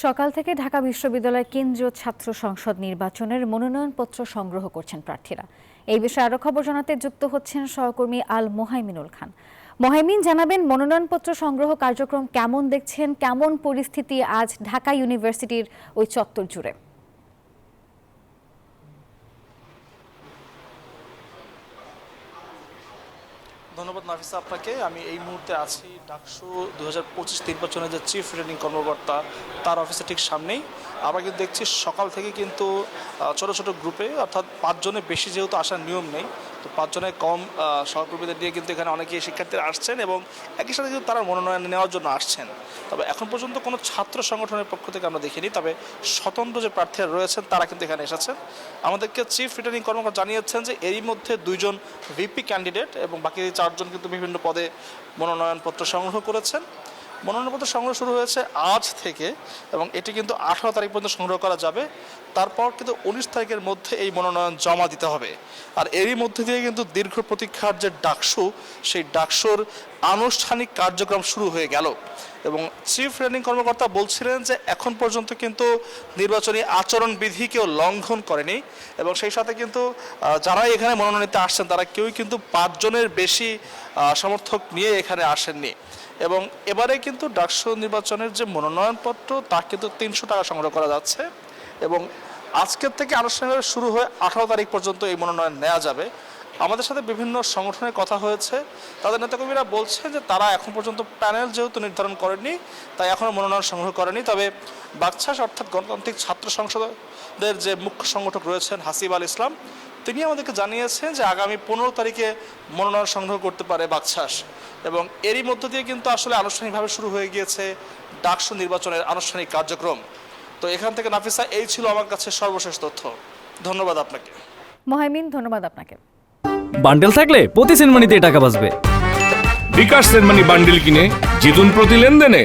সকাল থেকে ঢাকা বিশ্ববিদ্যালয় কেন্দ্রীয় ছাত্র সংসদ নির্বাচনের মনোনয়নপত্র সংগ্রহ করছেন প্রার্থীরা। এই বিষয়ে আরো খবর জানাতে যুক্ত হচ্ছেন সহকর্মী আল মোহাইমিনুল খান। মোহাইমিন, জানাবেন মনোনয়নপত্র সংগ্রহ কার্যক্রম কেমন দেখছেন, কেমন পরিস্থিতি আজ ঢাকা ইউনিভার্সিটির ওই চত্বর জুড়ে? ধন্যবাদ নাফিসা আপনাকে। আমি এই মুহূর্তে আছি ডাকসু 2025 নির্বাচনের যে চিফ রিটার্নিং কর্মকর্তা তার অফিসে ঠিক সামনেই। আমরা কিন্তু দেখছি সকাল থেকে কিন্তু ছোট ছোট গ্রুপে, অর্থাৎ 5 জনের বেশি যেহেতু আসার নিয়ম নেই, তো 5 জনের কম সহকর্মীদের নিয়ে কিন্তু এখানে অনেকেই শিক্ষার্থীরা আসছেন এবং একই সাথে কিন্তু তারা মনোনয়ন নেওয়ার জন্য আসছেন। তবে এখন পর্যন্ত কোনো ছাত্র সংগঠনের পক্ষ থেকে আমরা দেখিনি, তবে স্বতন্ত্র যে প্রার্থীরা রয়েছেন তারা কিন্তু এখানে এসেছেন। আমাদেরকে চিফ রিটার্নিং কর্মকর্তা জানিয়েছেন যে এরই মধ্যে 2 জন ভিপি ক্যান্ডিডেট এবং বাকি 4 জন কিন্তু বিভিন্ন পদে মনোনয়নপত্র সংগ্রহ করেছেন। মনোনয়নপত্র সংগ্রহ শুরু হয়েছে আজ থেকে এবং এটি কিন্তু 18 তারিখ পর্যন্ত সংগ্রহ করা যাবে। তারপর কিন্তু 19 তারিখের মধ্যে এই মনোনয়ন জমা দিতে হবে। আর এরই মধ্যে দিয়ে কিন্তু দীর্ঘ প্রতীক্ষার যে ডাকসু, সেই ডাকসুর আনুষ্ঠানিক কার্যক্রম শুরু হয়ে গেল এবং চিফ রিটার্নিং কর্মকর্তা বলছিলেন যে এখন পর্যন্ত কিন্তু নির্বাচনী আচরণবিধি কেউ লঙ্ঘন করেনি এবং সেই সাথে কিন্তু যারা এখানে মনোনয়ন নিতে আসছেন তারা কেউই কিন্তু 5 জনের বেশি সমর্থক নিয়ে এখানে আসেননি। এবং এবারে কিন্তু ডাকসু নির্বাচনের যে মনোনয়নপত্র তা কিন্তু 300 টাকা সংগ্রহ করা যাচ্ছে এবং আজকের থেকে আনুষ্ঠানিকভাবে শুরু হয়ে 18 তারিখ পর্যন্ত এই মনোনয়ন নেওয়া যাবে। আমাদের সাথে বিভিন্ন সংগঠনের কথা হয়েছে, তাদের নেতাকর্মীরা বলছেন যে তারা এখন পর্যন্ত প্যানেল যেহেতু নির্ধারণ করেনি তাই এখনও মনোনয়ন সংগ্রহ করেনি। তবে বাকছাস অর্থাৎ গণতান্ত্রিক ছাত্র সংসদের যে মুখ্য সংগঠক রয়েছেন হাসিব আল ইসলাম, তিনি আমাদেরকে জানিয়েছেন যে আগামী 15 তারিখে মনোনয়ন সংগ্রহ করতে পারে বাকছাস এবং এরই মধ্য দিয়ে কিন্তু আসলে আনুষ্ঠানিকভাবে শুরু হয়ে গিয়েছে ডাকসু নির্বাচনের আনুষ্ঠানিক কার্যক্রম। তো এখান থেকে নাফিসা, এই ছিল আমার কাছে সর্বশেষ তথ্য। ধন্যবাদ আপনাকে। মোহাইমিন, ধন্যবাদ আপনাকে। বান্ডেল থাকলে প্রতি সেনমানিতে টাকা বাঁচবে। বিকাশ সেনমানি বান্ডেল কিনে জিতুন প্রতি লেনদেনে।